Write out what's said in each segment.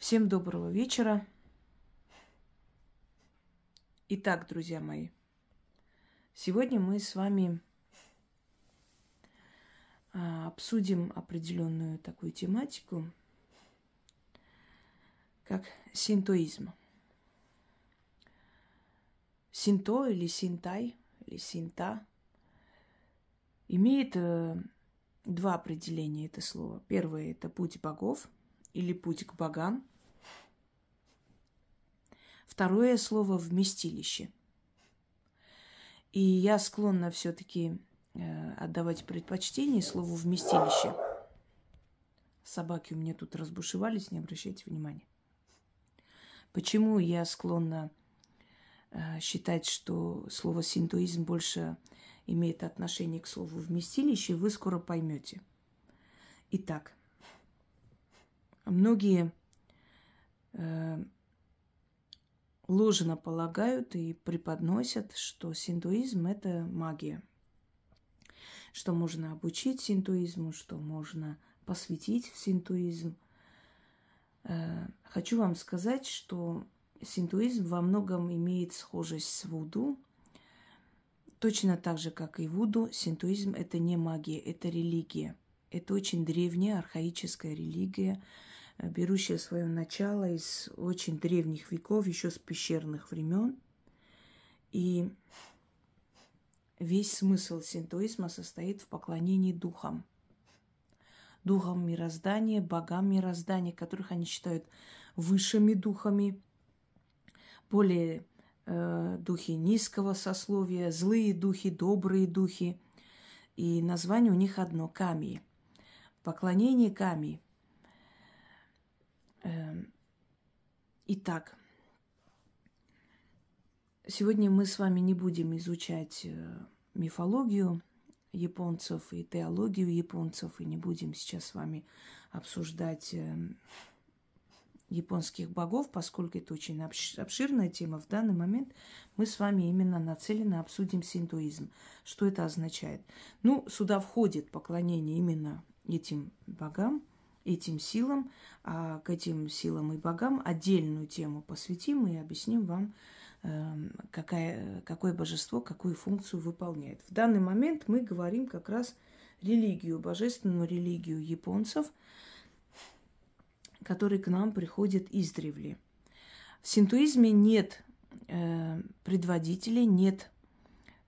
Всем доброго вечера. Итак, друзья мои, сегодня мы с вами обсудим определенную такую тематику, как синтоизм. Синто или синтай, или синта имеет два определения это слово. Первое – это путь богов или путь к богам. Второе слово – вместилище. И я склонна все-таки отдавать предпочтение слову вместилище. Собаки у меня тут разбушевались, не обращайте внимания. Почему я склонна считать, что слово синтоизм больше имеет отношение к слову вместилище, вы скоро поймете. Итак, многие ложно полагают и преподносят, что синтоизм – это магия, что можно обучить синтоизму, что можно посвятить в синтоизм. Хочу вам сказать, что синтоизм во многом имеет схожесть с вуду. Точно так же, как и вуду, синтоизм – это не магия, это религия. Это очень древняя, архаическая религия, берущая свое начало из очень древних веков, еще с пещерных времен. И весь смысл синтоизма состоит в поклонении духам. Духам мироздания, богам мироздания, которых они считают высшими духами, более духи низкого сословия, злые духи, добрые духи. И название у них одно – Ками. Поклонение Ками. Итак, сегодня мы с вами не будем изучать мифологию японцев и теологию японцев, и не будем сейчас с вами обсуждать японских богов, поскольку это очень обширная тема. В данный момент мы с вами именно нацеленно обсудим синтоизм. Что это означает? Сюда входит поклонение именно этим богам, этим силам, а к этим силам и богам отдельную тему посвятим и объясним вам, какое божество, какую функцию выполняет. В данный момент мы говорим как раз религию, божественную религию японцев, которые к нам приходят издревле. В синтоизме нет предводителей, нет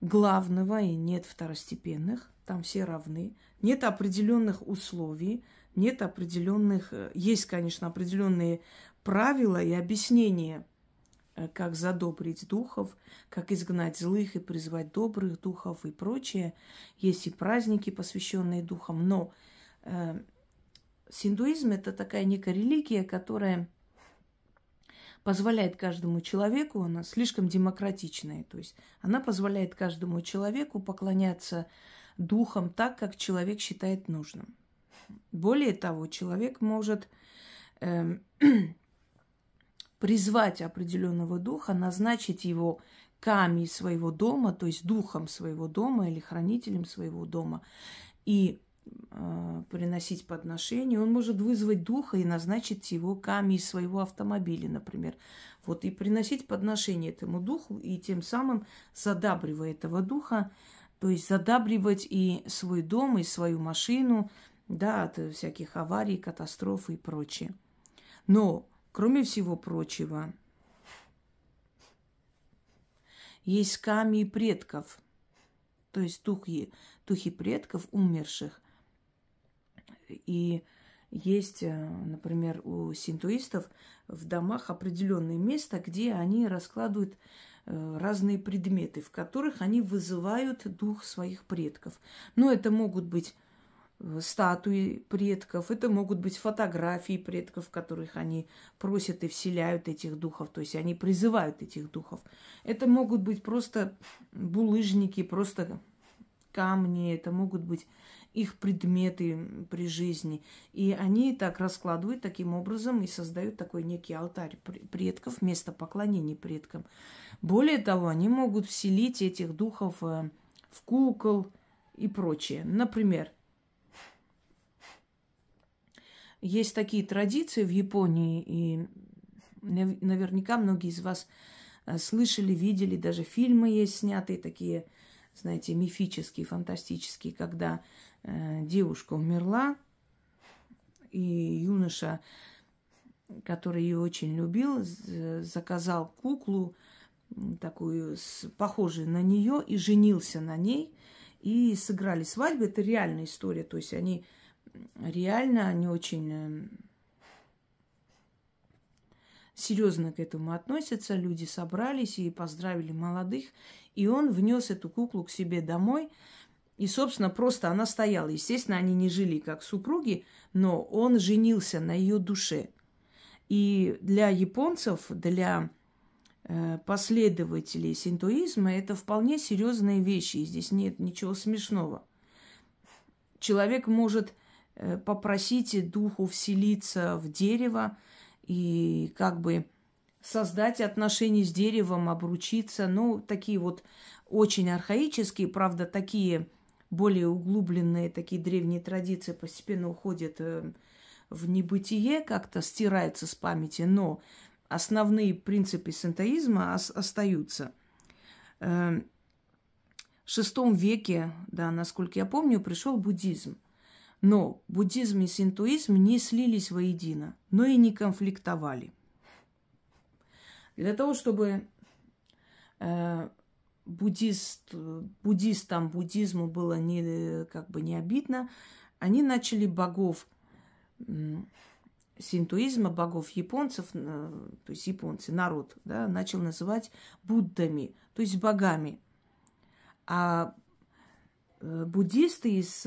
главного и нет второстепенных, там все равны. Нет определенных условий, нет определенных... Есть, конечно, определенные правила и объяснения, как задобрить духов, как изгнать злых и призвать добрых духов и прочее. Есть и праздники, посвященные духам, но синтоизм – это такая некая религия, которая позволяет каждому человеку, она слишком демократичная, то есть она позволяет каждому человеку поклоняться духам так, как человек считает нужным. Более того, человек может призвать определенного духа, назначить его ками своего дома, то есть духом своего дома или хранителем своего дома, и приносить подношения. Он может вызвать духа и назначить его ками из своего автомобиля, например. И приносить подношение этому духу, и тем самым задабривая этого духа, то есть задабривать и свой дом, и свою машину, от всяких аварий, катастроф и прочее. Но, кроме всего прочего, есть ками предков, то есть духи предков умерших. И есть, например, у синтоистов в домах определенное место, где они раскладывают разные предметы, в которых они вызывают дух своих предков. Это могут быть статуи предков, это могут быть фотографии предков, в которых они просят и вселяют этих духов, то есть они призывают этих духов. Это могут быть просто булыжники, просто камни, это могут быть их предметы при жизни. И они так раскладывают таким образом и создают такой некий алтарь предков, место поклонения предкам. Более того, они могут вселить этих духов в кукол и прочее. Например, есть такие традиции в Японии, и наверняка многие из вас слышали, видели, даже фильмы есть снятые такие, знаете, мифические, фантастические, когда девушка умерла, и юноша, который ее очень любил, заказал куклу, такую похожую на нее, и женился на ней, и сыграли свадьбу. Это реальная история, то есть они реально, они очень серьезно к этому относятся. Люди собрались и поздравили молодых, и он внес эту куклу к себе домой. И, собственно, просто она стояла. Естественно, они не жили как супруги, но он женился на ее душе. И для японцев, для последователей синтоизма это вполне серьезные вещи. И здесь нет ничего смешного. Человек может попросить духу вселиться в дерево и как бы создать отношения с деревом, обручиться. Ну, такие вот очень архаические, правда, такие более углубленные, такие древние традиции постепенно уходят в небытие, как-то стираются с памяти, но основные принципы синтоизма остаются. В VI веке, да, насколько я помню, пришел буддизм. Но буддизм и синтоизм не слились воедино, но и не конфликтовали. Для того, чтобы буддистам, буддизму было не обидно, они начали богов синтоизма, богов японцев, то есть японцы, народ, да, начал называть Буддами, то есть богами. А буддисты из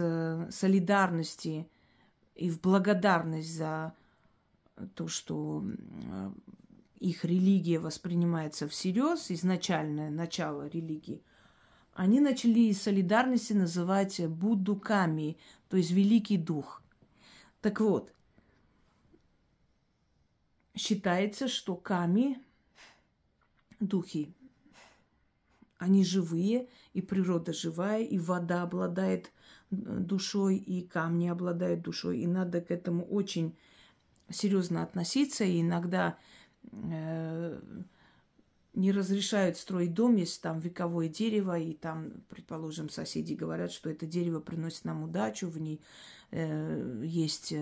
солидарности и в благодарность за то, что их религия воспринимается всерьез, изначальное начало религии, они начали из солидарности называть Будду Ками, то есть Великий Дух. Так вот, считается, что Ками, духи, они живые, и природа живая, и вода обладает душой, и камни обладают душой. И надо к этому очень серьезно относиться. И иногда не разрешают строить дом, если там вековое дерево, и там, предположим, соседи говорят, что это дерево приносит нам удачу, в ней есть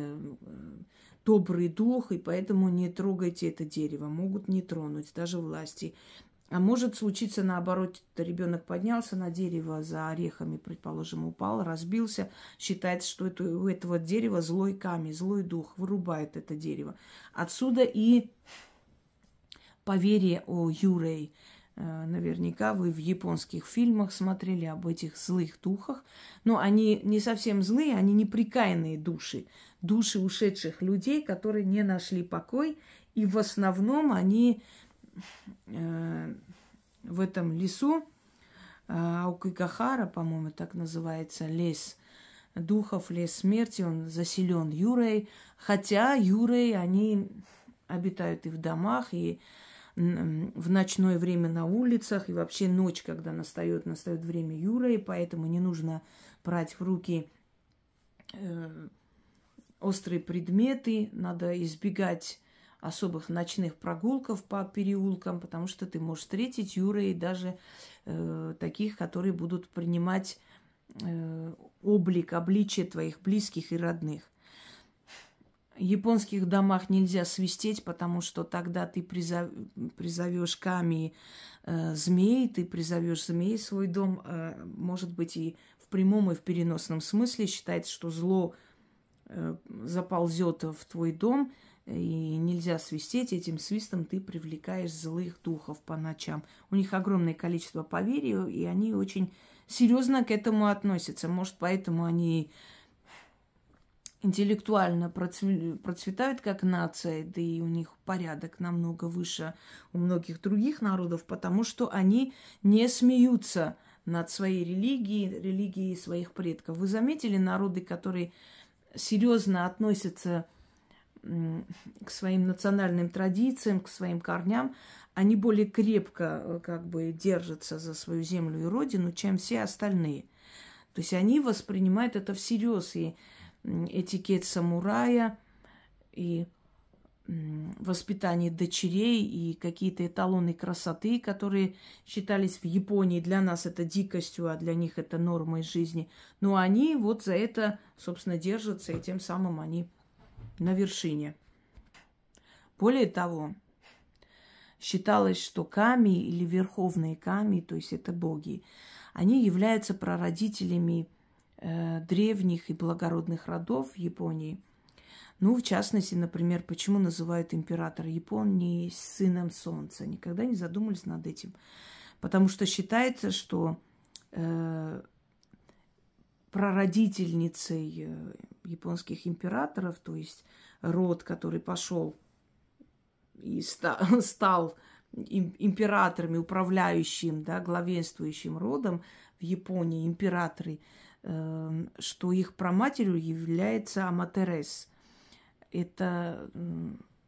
добрый дух, и поэтому не трогайте это дерево. Могут не тронуть, даже власти. А может случиться наоборот, ребенок поднялся на дерево за орехами, предположим, упал, разбился, считается, что у этого дерева злой камень, злой дух, вырубает это дерево. Отсюда и поверье о Юрей. Наверняка вы в японских фильмах смотрели об этих злых духах. Но они не совсем злые, они неприкаянные души. Души ушедших людей, которые не нашли покой. И в основном они в этом лесу, Аокигахара, по-моему, так называется, лес духов, лес смерти, он заселен Юрей. Хотя Юрей, они обитают и в домах, и в ночное время на улицах, и вообще ночь, когда настает время Юрей, поэтому не нужно брать в руки острые предметы, надо избегать особых ночных прогулков по переулкам, потому что ты можешь встретить Юрей, даже таких, которые будут принимать обличие твоих близких и родных. В японских домах нельзя свистеть, потому что тогда ты призовешь Ками змей, ты призовешь змей в свой дом, может быть, и в прямом, и в переносном смысле. Считается, что зло заползет в твой дом, и нельзя свистеть. Этим свистом ты привлекаешь злых духов по ночам. У них огромное количество поверий, и они очень серьезно к этому относятся. Может, поэтому они интеллектуально процветают как нация, да и у них порядок намного выше у многих других народов, потому что они не смеются над своей религией своих предков. Вы заметили народы, которые серьезно относятся к своим национальным традициям, к своим корням, они более крепко держатся за свою землю и родину, чем все остальные. То есть они воспринимают это всерьез. И этикет самурая, и воспитание дочерей, и какие-то эталоны красоты, которые считались в Японии. Для нас это дикостью, а для них это нормой жизни. Но они вот за это, собственно, держатся, и тем самым они на вершине. Более того, считалось, что ками или верховные ками, то есть это боги, они являются прародителями древних и благородных родов в Японии. Ну, в частности, например, почему называют императора Японии сыном солнца? Никогда не задумывались над этим. Потому что считается, что прародительницей японских императоров, то есть род, который пошел и стал императорами, управляющим, да, главенствующим родом в Японии, императоры, что их праматерью является Аматерес. Это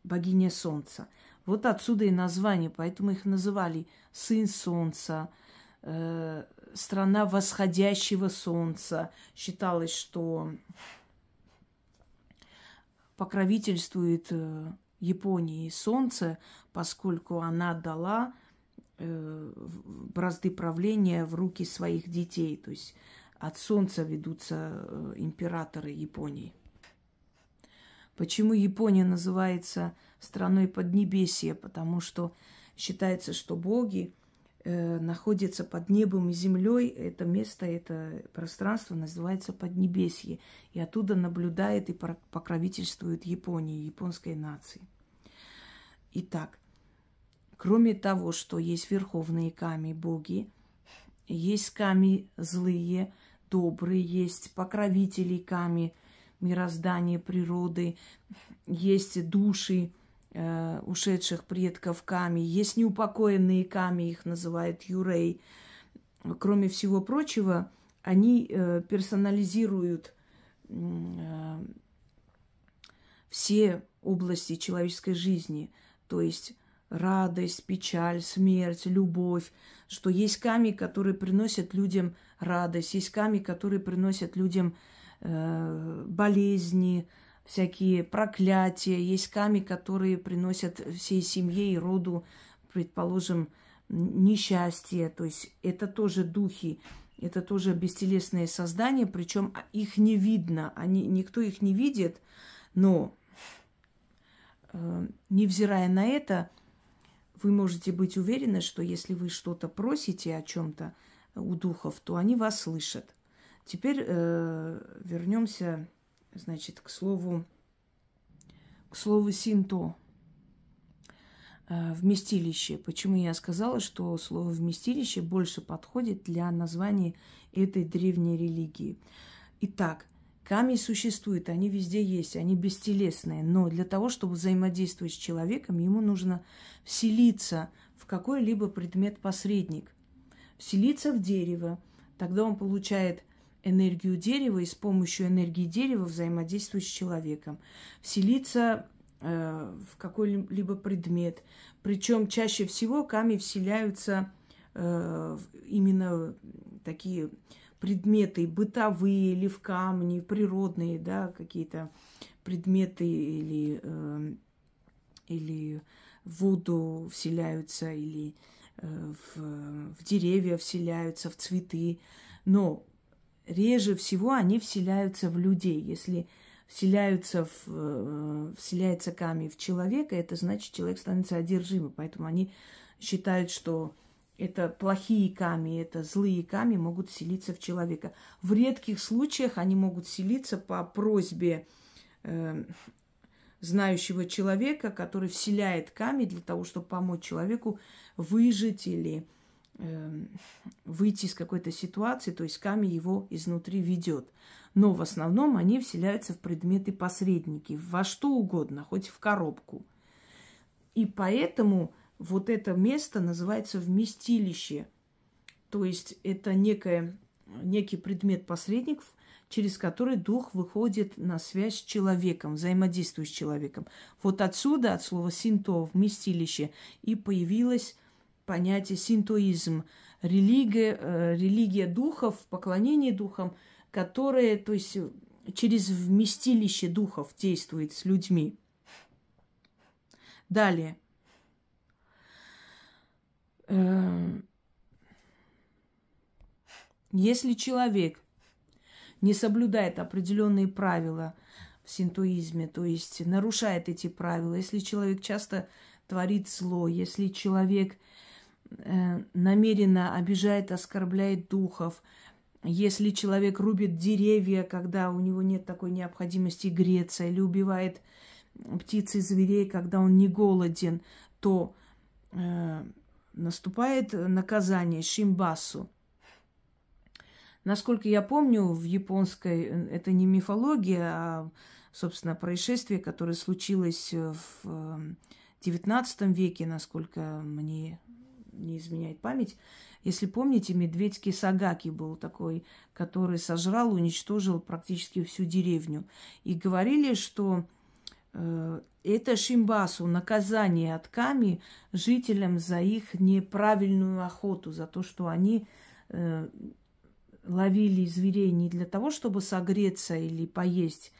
богиня солнца. Вот отсюда и название, поэтому их называли сын солнца, страна восходящего солнца. Считалось, что покровительствует Японии солнце, поскольку она дала бразды правления в руки своих детей. То есть от солнца ведутся императоры Японии. Почему Япония называется страной Поднебесья? Потому что считается, что боги находятся под небом и землей. Это место, это пространство называется Поднебесье. И оттуда наблюдает и покровительствует Японии, японской нации. Итак, кроме того, что есть верховные ками, боги, есть ками злые, добрые, есть покровители ками, мироздания, природы, есть души ушедших предков ками, есть неупокоенные ками, их называют юрей. Кроме всего прочего, они персонализируют все области человеческой жизни, то есть радость, печаль, смерть, любовь, что есть ками, которые приносят людям радость, есть ками, которые приносят людям болезни, всякие проклятия, есть ками, которые приносят всей семье и роду, предположим, несчастье. То есть это тоже духи, это тоже бестелесные создания, причем их не видно, никто их не видит, но невзирая на это, вы можете быть уверены, что если вы что-то просите о чем-то у духов, то они вас слышат. Теперь вернемся, значит, к слову синто. Вместилище. Почему я сказала, что слово вместилище больше подходит для названия этой древней религии? Итак, ками существуют, они везде есть, они бестелесные, но для того, чтобы взаимодействовать с человеком, ему нужно вселиться в какой-либо предмет-посредник, вселиться в дерево, тогда он получает энергию дерева и с помощью энергии дерева взаимодействует с человеком. Вселиться в какой-либо предмет. Причем чаще всего ками вселяются именно такие предметы бытовые или в камни, природные, да, какие-то предметы или в воду вселяются, или в деревья вселяются, в цветы. Но реже всего они вселяются в людей. Если вселяется ками в человека, это значит, человек становится одержимым. Поэтому они считают, что это плохие ками, это злые ками могут вселиться в человека. В редких случаях они могут вселиться по просьбе знающего человека, который вселяет ками для того, чтобы помочь человеку выжить или выйти из какой-то ситуации, то есть ками его изнутри ведет. Но в основном они вселяются в предметы-посредники, во что угодно, хоть в коробку. И поэтому вот это место называется вместилище. То есть это некий предмет-посредник, через который дух выходит на связь с человеком, взаимодействует с человеком. Вот отсюда, от слова синто, вместилище, и появилось понятие синтоизм, религия духов, поклонение духам, которое, то есть через вместилище духов действует с людьми. Далее. Если человек не соблюдает определенные правила в синтоизме, то есть нарушает эти правила, если человек часто творит зло, если человек намеренно обижает, оскорбляет духов, если человек рубит деревья, когда у него нет такой необходимости греться, или убивает птиц и зверей, когда он не голоден, то наступает наказание шимбасу. Насколько я помню, в японской, это не мифология, а, собственно, происшествие, которое случилось в XIX веке, насколько мне не изменяет память. Если помните, медведь Кисагаки был такой, который сожрал, уничтожил практически всю деревню. И говорили, что это шимбасу, наказание от Ками жителям за их неправильную охоту, за то, что они ловили зверей не для того, чтобы согреться или поесть,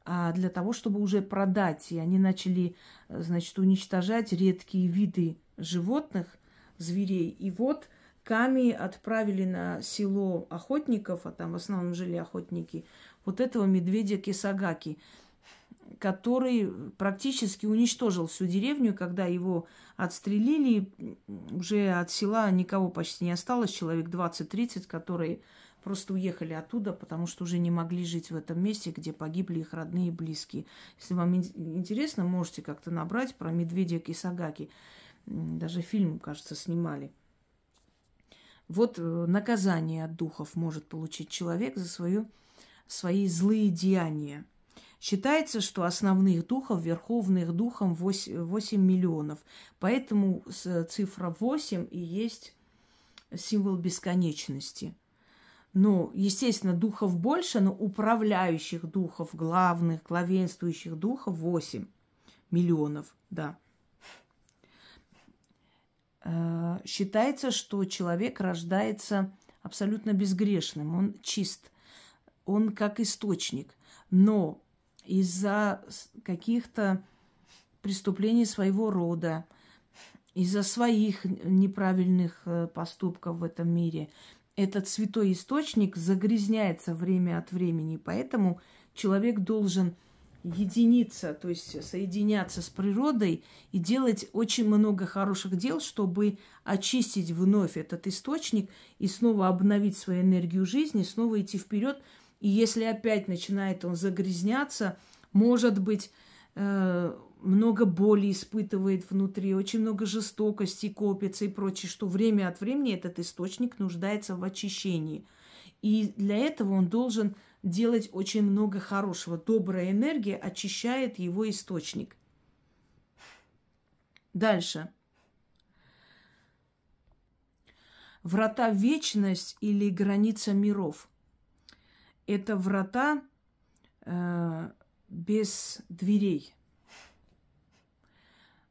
а для того, чтобы уже продать. И они начали, значит, уничтожать редкие виды животных, зверей. И вот Ками отправили на село охотников, а там в основном жили охотники, вот этого медведя Кисагаки, который практически уничтожил всю деревню. Когда его отстрелили, уже от села никого почти не осталось, человек 20-30, которые просто уехали оттуда, потому что уже не могли жить в этом месте, где погибли их родные и близкие. Если вам интересно, можете как-то набрать про медведя Кисагаки. Даже фильм, кажется, снимали. Вот наказание от духов может получить человек за свои злые деяния. Считается, что основных духов, верховных духов 8 миллионов. Поэтому цифра 8 и есть символ бесконечности. Но, естественно, духов больше, но управляющих духов, главных, главенствующих духов 8 миллионов, да. Считается, что человек рождается абсолютно безгрешным, он чист, он как источник. Но из-за каких-то преступлений своего рода, из-за своих неправильных поступков в этом мире, этот святой источник загрязняется время от времени. Поэтому человек должен единиться, то есть соединяться с природой и делать очень много хороших дел, чтобы очистить вновь этот источник и снова обновить свою энергию жизни, снова идти вперед. И если опять начинает он загрязняться, может быть, много боли испытывает внутри, очень много жестокости копится и прочее, что время от времени этот источник нуждается в очищении. И для этого он должен делать очень много хорошего. Добрая энергия очищает его источник. Дальше. Врата в вечность или граница миров. Это врата без дверей.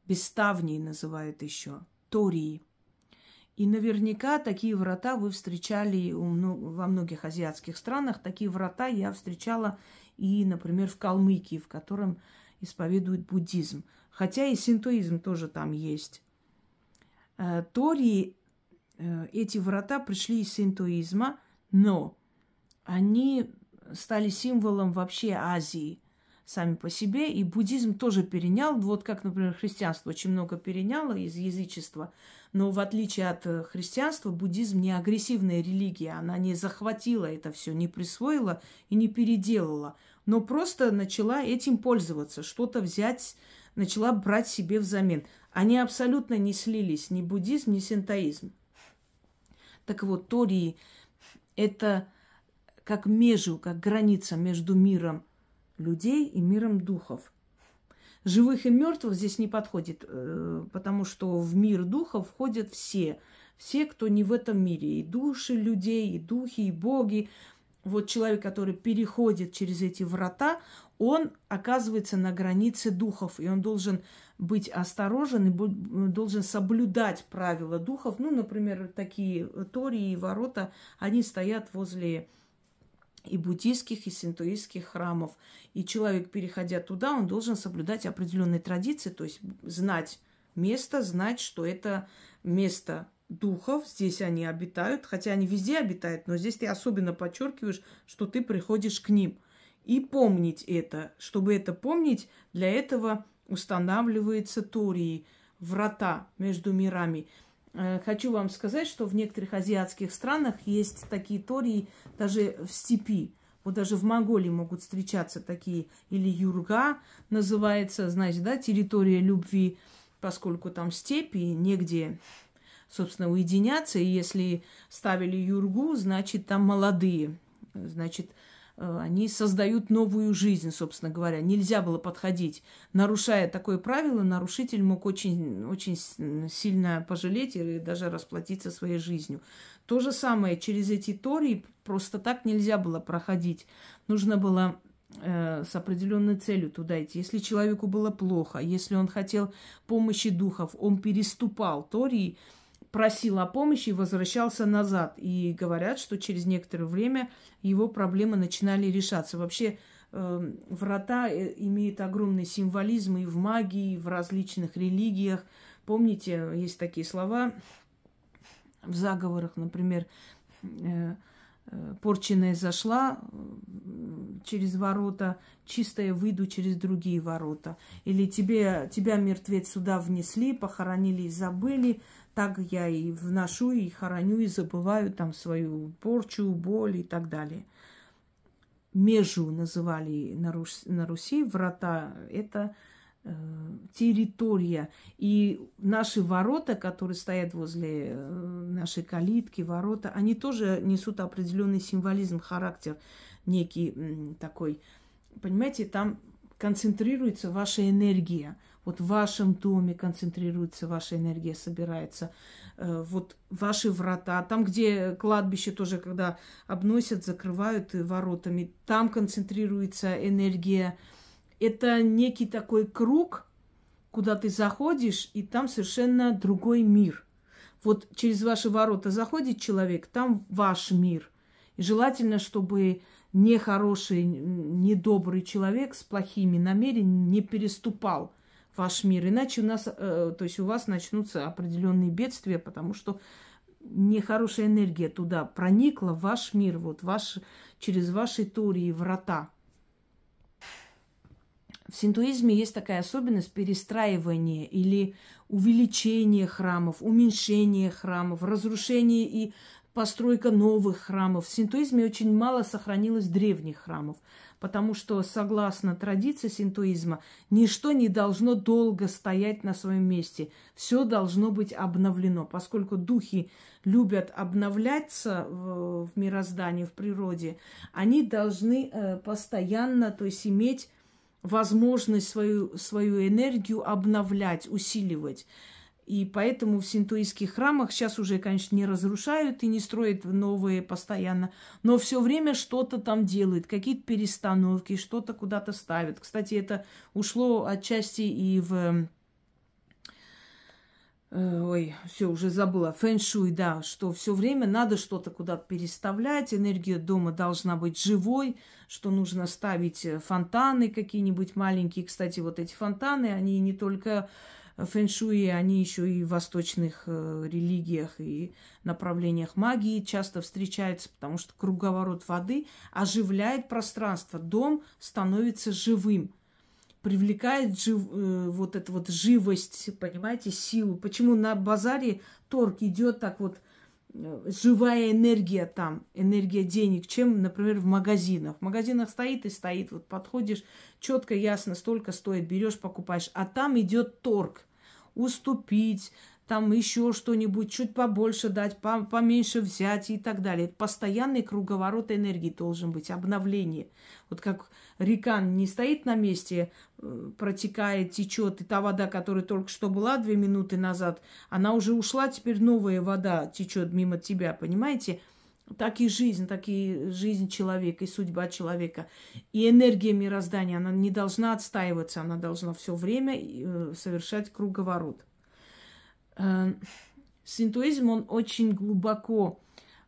Без ставней называют еще. Тории. И наверняка такие врата вы встречали во многих азиатских странах. Такие врата я встречала и, например, в Калмыкии, в котором исповедуют буддизм. Хотя и синтоизм тоже там есть. Тории, эти врата пришли из синтоизма, но они стали символом вообще Азии сами по себе. И буддизм тоже перенял. Вот как, например, христианство очень много переняло из язычества. Но в отличие от христианства, буддизм не агрессивная религия. Она не захватила это все, не присвоила и не переделала. Но просто начала этим пользоваться, что-то взять, начала брать себе взамен. Они абсолютно не слились, ни буддизм, ни синтоизм. Так вот, тории – это как межу, как граница между миром людей и миром духов. Живых и мертвых здесь не подходит, потому что в мир духов входят все, кто не в этом мире. И души людей, и духи, и боги. Вот человек, который переходит через эти врата, он оказывается на границе духов, и он должен быть осторожен и должен соблюдать правила духов. Ну, например, такие тории и ворота, они стоят возле и буддийских, и синтоистских храмов. И человек, переходя туда, он должен соблюдать определенные традиции, то есть знать место, знать, что это место духов, здесь они обитают, хотя они везде обитают, но здесь ты особенно подчеркиваешь, что ты приходишь к ним. И помнить это. Чтобы это помнить, для этого устанавливаются тории, врата между мирами. Хочу вам сказать, что в некоторых азиатских странах есть такие тории даже в степи. Вот даже в Монголии могут встречаться такие, или юрга называется, знаете, да, территория любви, поскольку там степи, негде, собственно, уединяться. И если ставили юргу, значит, там молодые, значит, они создают новую жизнь, собственно говоря. Нельзя было подходить. Нарушая такое правило, нарушитель мог очень сильно пожалеть или даже расплатиться своей жизнью. То же самое через эти тории просто так нельзя было проходить. Нужно было с определенной целью туда идти. Если человеку было плохо, если он хотел помощи духов, он переступал тории, просил о помощи и возвращался назад. И говорят, что через некоторое время его проблемы начинали решаться. Вообще врата имеют огромный символизм и в магии, и в различных религиях. Помните, есть такие слова в заговорах, например, порченная зашла через ворота, чистая выйду через другие ворота. Или тебя, мертвец, сюда внесли, похоронили и забыли, так я и вношу, и хороню, и забываю там свою порчу, боль и так далее. Межу называли на Руси, врата – это территория. И наши ворота, которые стоят возле нашей калитки, ворота, они тоже несут определенный символизм, характер некий такой. Понимаете, там концентрируется ваша энергия. Вот в вашем доме концентрируется ваша энергия, собирается. Вот ваши врата. Там, где кладбище тоже, когда обносят, закрывают воротами, там концентрируется энергия. Это некий такой круг, куда ты заходишь, и там совершенно другой мир. Вот через ваши ворота заходит человек, там ваш мир. И желательно, чтобы нехороший, недобрый человек с плохими намерениями не переступал ваш мир. Иначе у вас начнутся определенные бедствия, потому что нехорошая энергия туда проникла в ваш мир, через ваши тории, врата. В синтоизме есть такая особенность перестраивания или увеличения храмов, уменьшения храмов, разрушение и постройка новых храмов. В синтоизме очень мало сохранилось древних храмов, потому что, согласно традиции синтоизма, ничто не должно долго стоять на своем месте. Все должно быть обновлено, поскольку духи любят обновляться в мироздании, в природе, они должны постоянно, то есть иметь возможность свою энергию обновлять, усиливать. И поэтому в синтоистских храмах сейчас уже, конечно, не разрушают и не строят новые постоянно, но все время что-то там делают, какие-то перестановки, что-то куда-то ставят. Кстати, это ушло отчасти и в... все, уже забыла. Фэн-шуй, да, что все время надо что-то куда-то переставлять, энергия дома должна быть живой, что нужно ставить фонтаны какие-нибудь маленькие. Кстати, вот эти фонтаны, они не только фэн-шуи, они еще и в восточных религиях и направлениях магии часто встречаются, потому что круговорот воды оживляет пространство. Дом становится живым, привлекает вот эту вот живость, понимаете, силу. Почему на базаре торг идет так вот, живая энергия там, энергия денег, чем, например, в магазинах. В магазинах стоит и стоит, вот подходишь, четко, ясно, столько стоит, берешь, покупаешь. А там идет торг, уступить, там еще что-нибудь, чуть побольше дать, поменьше взять и так далее. Постоянный круговорот энергии должен быть, обновление. Вот как река не стоит на месте, протекает, течет, и та вода, которая только что была 2 минуты назад, она уже ушла, теперь новая вода течет мимо тебя, понимаете? Так и жизнь человека, и судьба человека. И энергия мироздания, она не должна отстаиваться, она должна все время совершать круговорот. Синтоизм, он очень глубоко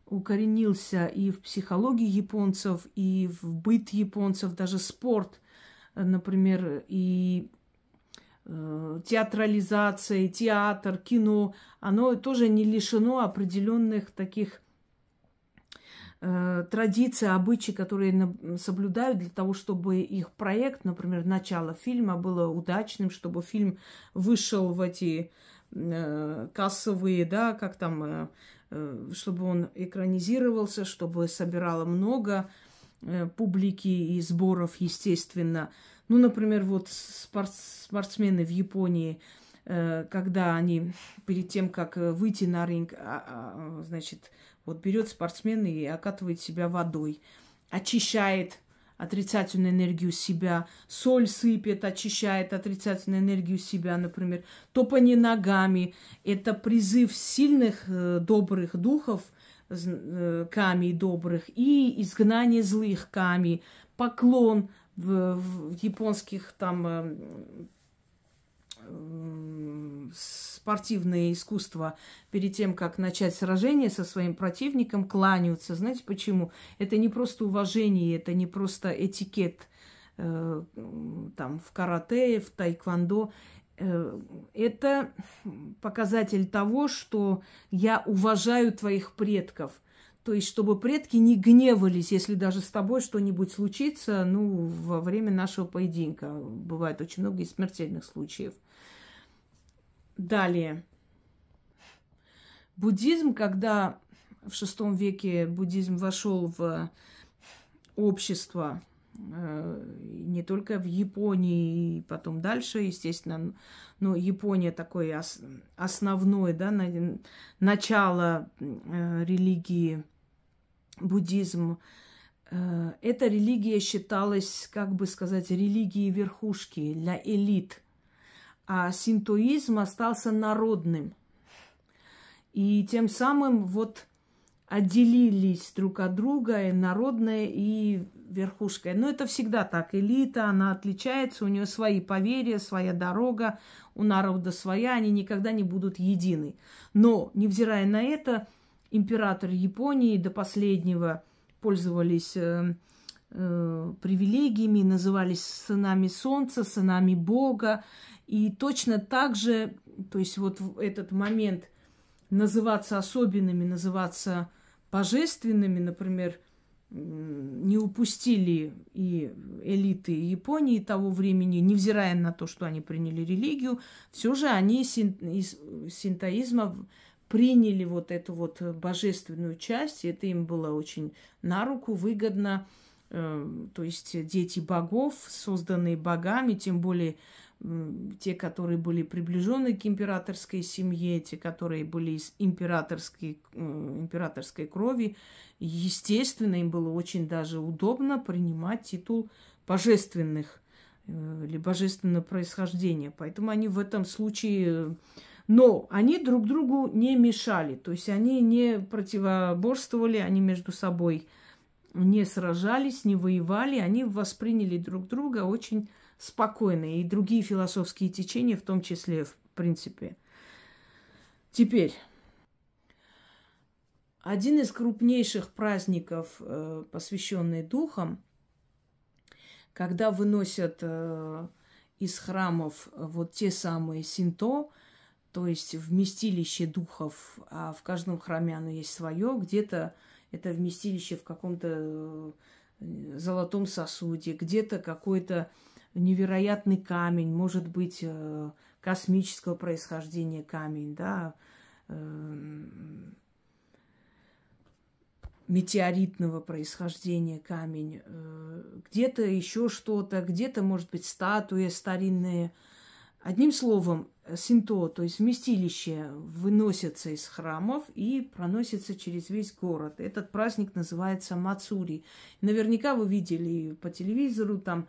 укоренился и в психологии японцев, и в быт японцев, даже спорт, например, и театрализация, театр, кино, оно тоже не лишено определенных таких традиций, обычаи, которые соблюдают для того, чтобы их проект, например, начало фильма было удачным, чтобы фильм вышел в эти кассовые, да, как там, чтобы он экранизировался, чтобы собирало много публики и сборов, естественно. Ну, например, вот спортсмены в Японии, когда они перед тем, как выйти на ринг, значит, вот берет спортсмен и окатывает себя водой, очищает отрицательную энергию себя, соль сыпет, очищает отрицательную энергию себя, например, топание ногами. Это призыв сильных, добрых духов, ками добрых, и изгнание злых ками, поклон в японских там спортивное искусство, перед тем, как начать сражение со своим противником, кланяются. Знаете почему? Это не просто уважение, это не просто этикет там, в карате, в тайквондо. Это показатель того, что я уважаю твоих предков. То есть, чтобы предки не гневались, если даже с тобой что-нибудь случится, ну, во время нашего поединка. Бывает очень много и смертельных случаев. Далее. Буддизм, когда в VI веке буддизм вошел в общество, не только в Японии, и потом дальше, естественно, но Япония такое основное, да, начало религии буддизм. Эта религия считалась, как бы сказать, религией верхушки для элит, а синтоизм остался народным. И тем самым вот отделились друг от друга и народное, и верхушка. Но это всегда так. Элита, она отличается, у нее свои поверья, своя дорога, у народа своя, они никогда не будут едины. Но, невзирая на это, императоры Японии до последнего пользовались привилегиями, назывались сынами солнца, сынами Бога. И точно так же, то есть вот в этот момент называться особенными, называться божественными, например, не упустили и элиты Японии того времени, невзирая на то, что они приняли религию, все же они из синтоизма приняли вот эту вот божественную часть, и это им было очень на руку, выгодно. То есть дети богов, созданные богами, тем более те, которые были приближены к императорской семье, те, которые были из императорской крови, естественно, им было очень даже удобно принимать титул божественных или божественного происхождения. Поэтому они в этом случае... Но они друг другу не мешали, то есть они не противоборствовали, они между собой не сражались, не воевали, они восприняли друг друга очень спокойно, и другие философские течения в том числе, в принципе. Теперь, один из крупнейших праздников, посвященный духам, когда выносят из храмов вот те самые синто, то есть вместилище духов, а в каждом храме оно есть свое, где-то это вместилище в каком-то золотом сосуде, где-то какой-то невероятный камень, может быть, космического происхождения камень, да, метеоритного происхождения камень, где-то еще что-то, где-то, может быть, статуя старинная. Одним словом, синто, то есть вместилище, выносится из храмов и проносится через весь город. Этот праздник называется Мацури. Наверняка вы видели по телевизору там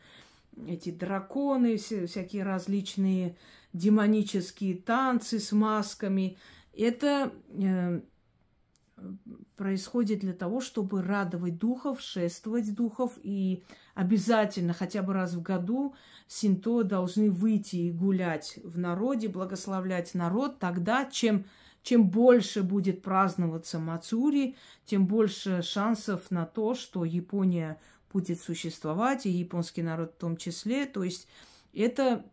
эти драконы, всякие различные демонические танцы с масками. Это происходит для того, чтобы радовать духов, шествовать духов. И обязательно хотя бы раз в году синто должны выйти и гулять в народе, благословлять народ. Тогда, чем чем больше будет праздноваться Мацури, тем больше шансов на то, что Япония будет существовать, и японский народ в том числе. То есть это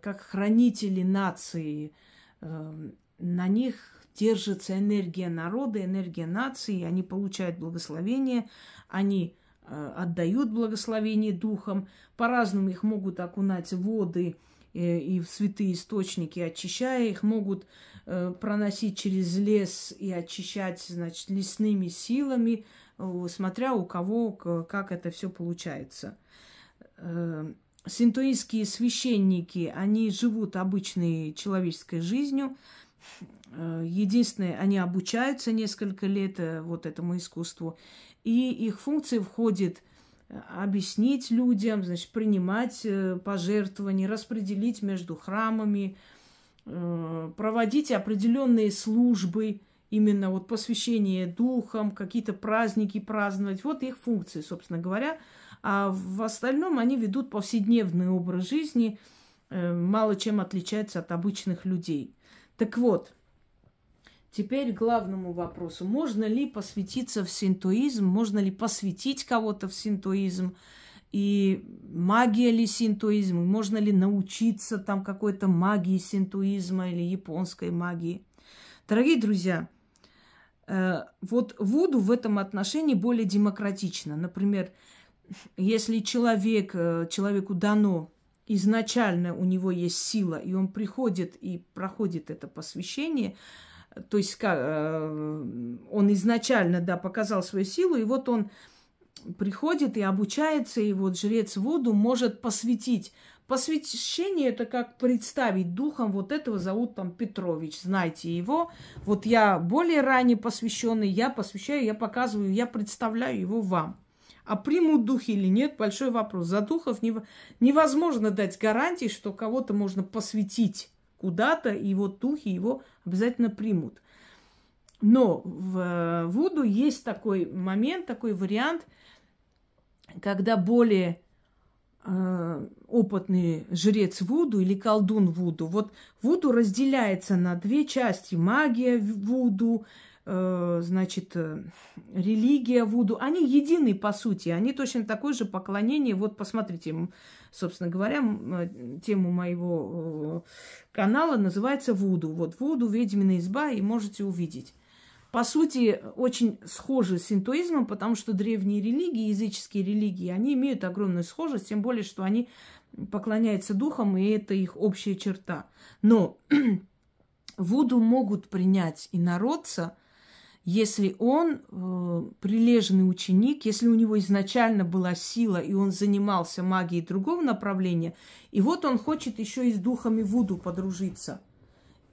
как хранители нации. На них держится энергия народа, энергия нации. Они получают благословение, они отдают благословение духам. По-разному их могут окунать в воды и в святые источники, очищая их, могут проносить через лес и очищать, значит, лесными силами, смотря у кого, как это все получается. Синтоистские священники, они живут обычной человеческой жизнью. Единственное, они обучаются несколько лет вот этому искусству. И их функция входит объяснить людям, значит, принимать пожертвования, распределить между храмами, проводить определенные службы, именно вот посвящение духам, какие-то праздники праздновать. Вот их функции, собственно говоря. А в остальном они ведут повседневный образ жизни, мало чем отличаются от обычных людей. Так вот, теперь к главному вопросу. Можно ли посвятиться в синтоизм? Можно ли посвятить кого-то в синтоизм? И магия ли синтоизм? Можно ли научиться там какой-то магии синтоизма или японской магии? Дорогие друзья, вот вуду в этом отношении более демократично. Например, если человеку дано, изначально у него есть сила, и он приходит и проходит это посвящение, то есть он изначально, да, показал свою силу, и вот он приходит и обучается, и вот жрец Вуду может посвятить. Посвящение – это как представить духом, вот этого зовут там Петрович, знаете его. Вот я более ранее посвященный, я посвящаю, я показываю, я представляю его вам. А примут духи или нет – большой вопрос. За духов невозможно дать гарантии, что кого-то можно посвятить куда-то, и вот духи его обязательно примут. Но в Вуду есть такой момент, такой вариант, когда более опытный жрец Вуду или колдун Вуду. Вот Вуду разделяется на две части. Магия Вуду, значит, религия Вуду. Они едины по сути. Они точно такое же поклонение. Вот посмотрите, собственно говоря, тему моего канала называется Вуду. Вот Вуду, ведьмина изба, и можете увидеть. По сути, очень схожи с синтоизмом, потому что древние религии, языческие религии, они имеют огромную схожесть, тем более, что они поклоняются духам, и это их общая черта. Но Вуду могут принять инородца, если он прилежный ученик, если у него изначально была сила, и он занимался магией другого направления, и вот он хочет еще и с духами Вуду подружиться.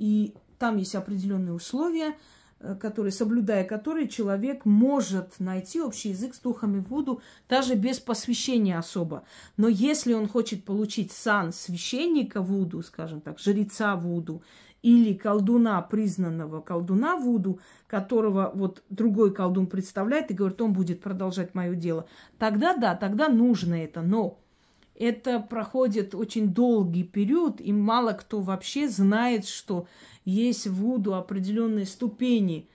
И там есть определенные условия, соблюдая которые человек может найти общий язык с духами Вуду, даже без посвящения особо. Но если он хочет получить сан священника Вуду, скажем так, жреца Вуду, или колдуна, признанного колдуна Вуду, которого вот другой колдун представляет и говорит, он будет продолжать мое дело, тогда да, тогда нужно это. Но это проходит очень долгий период, и мало кто вообще знает, что есть в Вуду определенные ступени.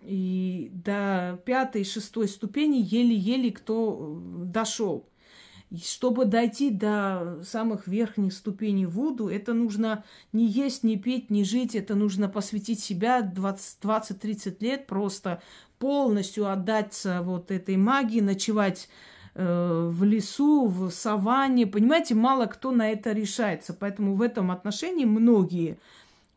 И до 5-й, 6-й ступени еле-еле кто дошел. Чтобы дойти до самых верхних ступеней Вуду, это нужно не есть, не пить, не жить. Это нужно посвятить себя 20-30 лет, просто полностью отдаться вот этой магии, ночевать в лесу, в саванне. Понимаете, мало кто на это решается. Поэтому в этом отношении многие,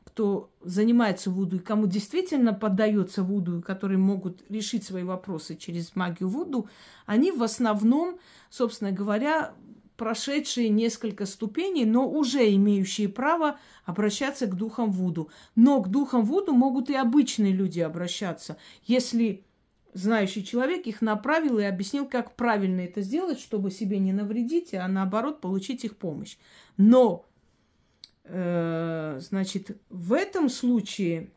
кто занимается Вуду и кому действительно поддается Вуду, которые могут решить свои вопросы через магию Вуду, они в основном, собственно говоря, прошедшие несколько ступеней, но уже имеющие право обращаться к духам Вуду. Но к духам Вуду могут и обычные люди обращаться, если знающий человек их направил и объяснил, как правильно это сделать, чтобы себе не навредить, а наоборот получить их помощь. Но, значит, в этом случае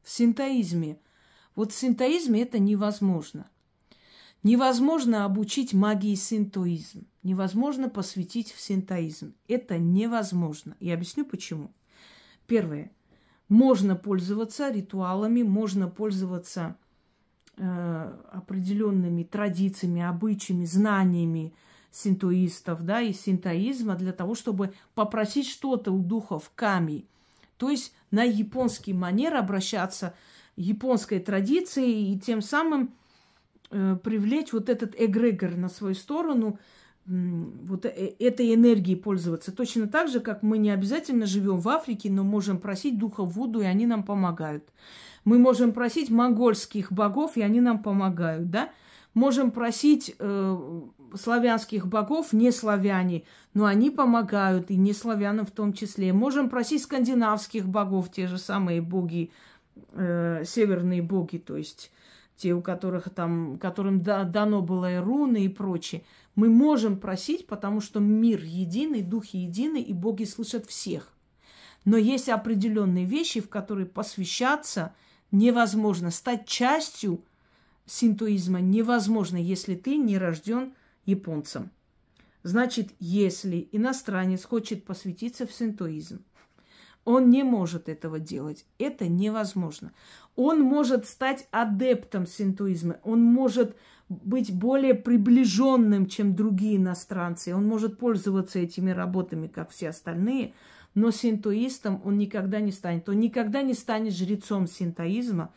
в синтоизме, вот в синтоизме это невозможно. Невозможно обучить магии синтоизм. Невозможно посвятить в синтоизм. Это невозможно. Я объясню почему. Первое. можно пользоваться ритуалами, можно пользоваться определенными традициями, обычаями, знаниями синтоистов, да, и синтоизма для того, чтобы попросить что-то у духов ками. То есть на японский манер обращаться, японской традиции, и тем самым привлечь вот этот эгрегор на свою сторону, вот этой энергией пользоваться. Точно так же, как мы не обязательно живем в Африке, но можем просить духов Вуду, и они нам помогают. Мы можем просить монгольских богов, и они нам помогают, да? Можем просить славянских богов, не славяне, но они помогают, и не славянам в том числе. Можем просить скандинавских богов, те же самые боги, северные боги, то есть те, у которых там, которым дано было и руны и прочее. Мы можем просить, потому что мир единый, духи едины, и боги слышат всех. Но есть определенные вещи, в которые посвящаться невозможно. Стать частью синтоизма невозможно, если ты не рожден японцем. Значит, если иностранец хочет посвятиться в синтоизм, он не может этого делать. Это невозможно. Он может стать адептом синтоизма. Он может быть более приближенным, чем другие иностранцы. Он может пользоваться этими работами, как все остальные. Но синтоистом он никогда не станет. Он никогда не станет жрецом синтоизма.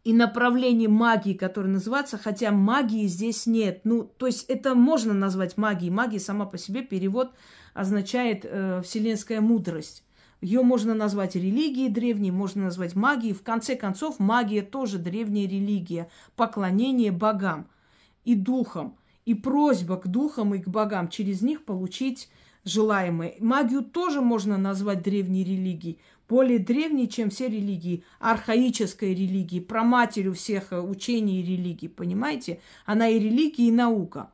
И направление магии, которое называется, хотя магии здесь нет. Ну, то есть это можно назвать магией. Магия сама по себе, перевод означает вселенская мудрость. Ее можно назвать религией древней, можно назвать магией. В конце концов, магия тоже древняя религия. Поклонение богам и духам. И просьба к духам и к богам через них получить желаемое. Магию тоже можно назвать древней религией. Более древней, чем все религии. Архаической религии, праматерью всех учений и религий. Понимаете? Она и религия, и наука.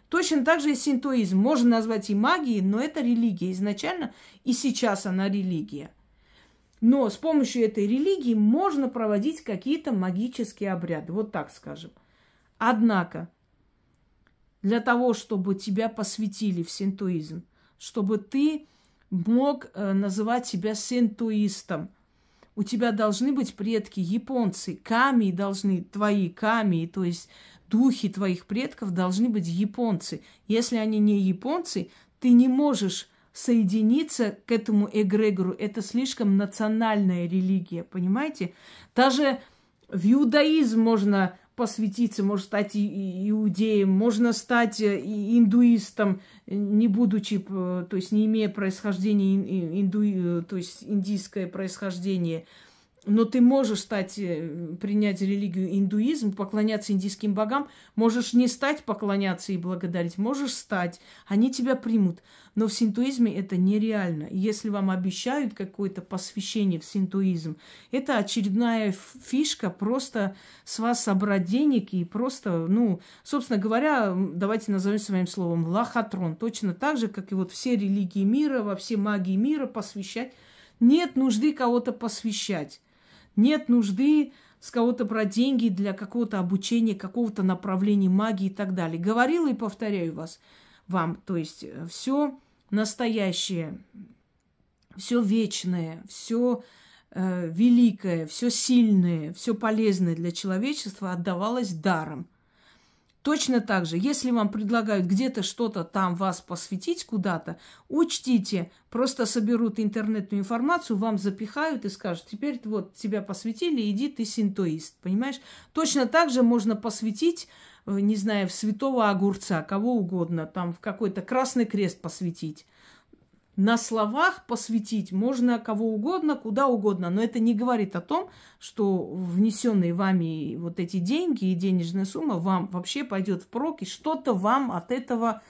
Точно так же и синтоизм. Можно назвать и магией, но это религия изначально, и сейчас она религия. Но с помощью этой религии можно проводить какие-то магические обряды. Вот так скажем. Однако, для того, чтобы тебя посвятили в синтоизм, чтобы ты мог называть себя синтоистом, у тебя должны быть предки японцы. Ками должны, твои ками, то есть духи твоих предков должны быть японцы. Если они не японцы, ты не можешь соединиться к этому эгрегору. Это слишком национальная религия, понимаете? Даже в иудаизм можно посвятиться, можно стать иудеем, можно стать индуистом, не будучи, то есть не имея происхождения, то есть индийское происхождение. Но ты можешь принять религию индуизм, поклоняться индийским богам. Можешь не стать поклоняться и благодарить, можешь стать. Они тебя примут. Но в синтоизме это нереально. Если вам обещают какое-то посвящение в синтоизм, это очередная фишка просто с вас собрать денег и просто, собственно говоря, давайте назовем своим словом, лохотрон. Точно так же, как и вот все религии мира, во все магии мира посвящать. Нет нужды кого-то посвящать. Нет нужды с кого-то брать деньги для какого-то обучения, какого-то направления магии и так далее. Говорила и повторяю вам, то есть все настоящее, все вечное, все великое, все сильное, все полезное для человечества отдавалось даром. Точно так же, если вам предлагают где-то что-то там вас посвятить куда-то, учтите, просто соберут интернетную информацию, вам запихают и скажут, теперь вот тебя посвятили, иди ты синтоист, понимаешь? Точно так же можно посвятить, не знаю, в святого огурца, кого угодно, там в какой-то Красный Крест посвятить. На словах посвятить можно кого угодно, куда угодно, но это не говорит о том, что внесенные вами вот эти деньги и денежная сумма вам вообще пойдет впрок, и что-то вам от этого,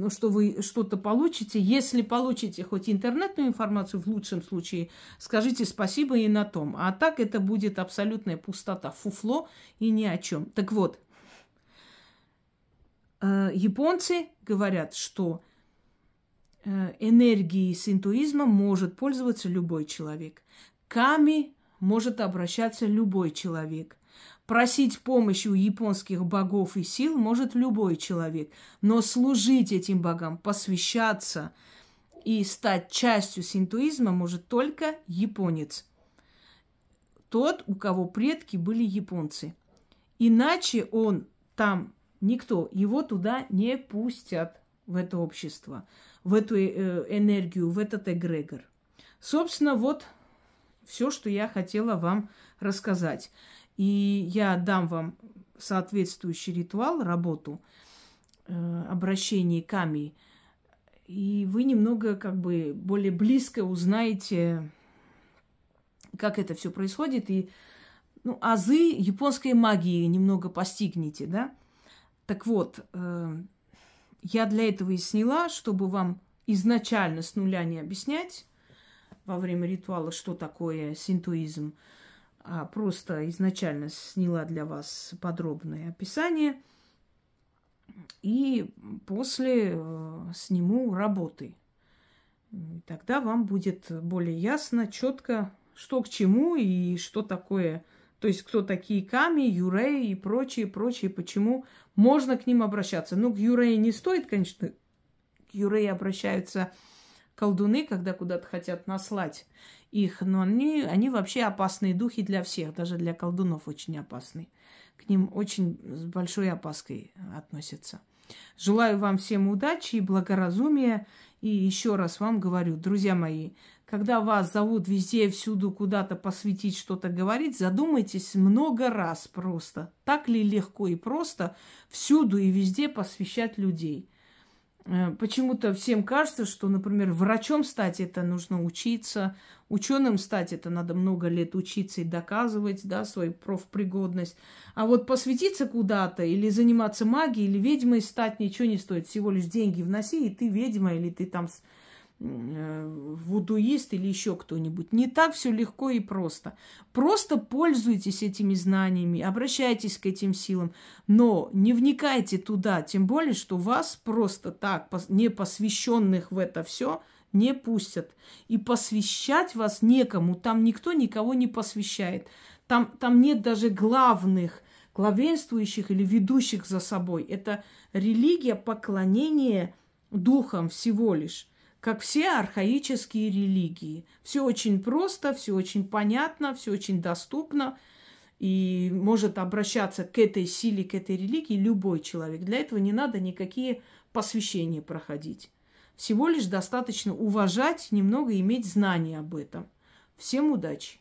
что вы что-то получите. Если получите хоть интернетную информацию, в лучшем случае, скажите спасибо и на том. А так это будет абсолютная пустота, фуфло и ни о чем. Так вот, японцы говорят, что энергией синтоизма может пользоваться любой человек. Ками может обращаться любой человек. Просить помощи у японских богов и сил может любой человек. Но служить этим богам, посвящаться И стать частью синтоизма может только японец. Тот, у кого предки были японцы. Иначе он там, никто, его туда не пустят, в это общество, в эту энергию, в этот эгрегор. Собственно, вот все, что я хотела вам рассказать. И я дам вам соответствующий ритуал, работу, обращение ками, и вы немного как бы более близко узнаете, как это все происходит, и азы японской магии немного постигнете, да? Так вот, я для этого и сняла, чтобы вам изначально с нуля не объяснять во время ритуала, что такое синтоизм, а просто изначально сняла для вас подробное описание. И после сниму работы. Тогда вам будет более ясно, четко, что к чему и что такое. То есть, кто такие ками, юрей и прочие, почему можно к ним обращаться. Ну, к юрею не стоит, конечно. К юрею обращаются колдуны, когда куда-то хотят наслать их. Но они вообще опасные духи для всех. Даже для колдунов очень опасны. К ним очень с большой опаской относятся. Желаю вам всем удачи и благоразумия. И еще раз вам говорю, друзья мои, когда вас зовут везде, всюду, куда-то посвятить, что-то говорить, задумайтесь много раз просто. Так ли легко и просто всюду и везде посвящать людей? Почему-то всем кажется, что, например, врачом стать это нужно учиться, ученым стать это надо много лет учиться и доказывать, да, свою профпригодность. А вот посвятиться куда-то или заниматься магией, или ведьмой стать ничего не стоит. Всего лишь деньги вноси, и ты ведьма, или ты там вудуист или еще кто-нибудь. Не так все легко и просто. Просто пользуйтесь этими знаниями, обращайтесь к этим силам, но не вникайте туда, тем более, что вас просто так, не посвященных в это все, не пустят. И посвящать вас некому, там никто никого не посвящает. Там нет даже главенствующих или ведущих за собой. Это религия поклонения духам всего лишь. Как все архаические религии. Все очень просто, все очень понятно, все очень доступно. И может обращаться к этой силе, к этой религии любой человек. Для этого не надо никакие посвящения проходить. Всего лишь достаточно уважать, немного иметь знания об этом. Всем удачи!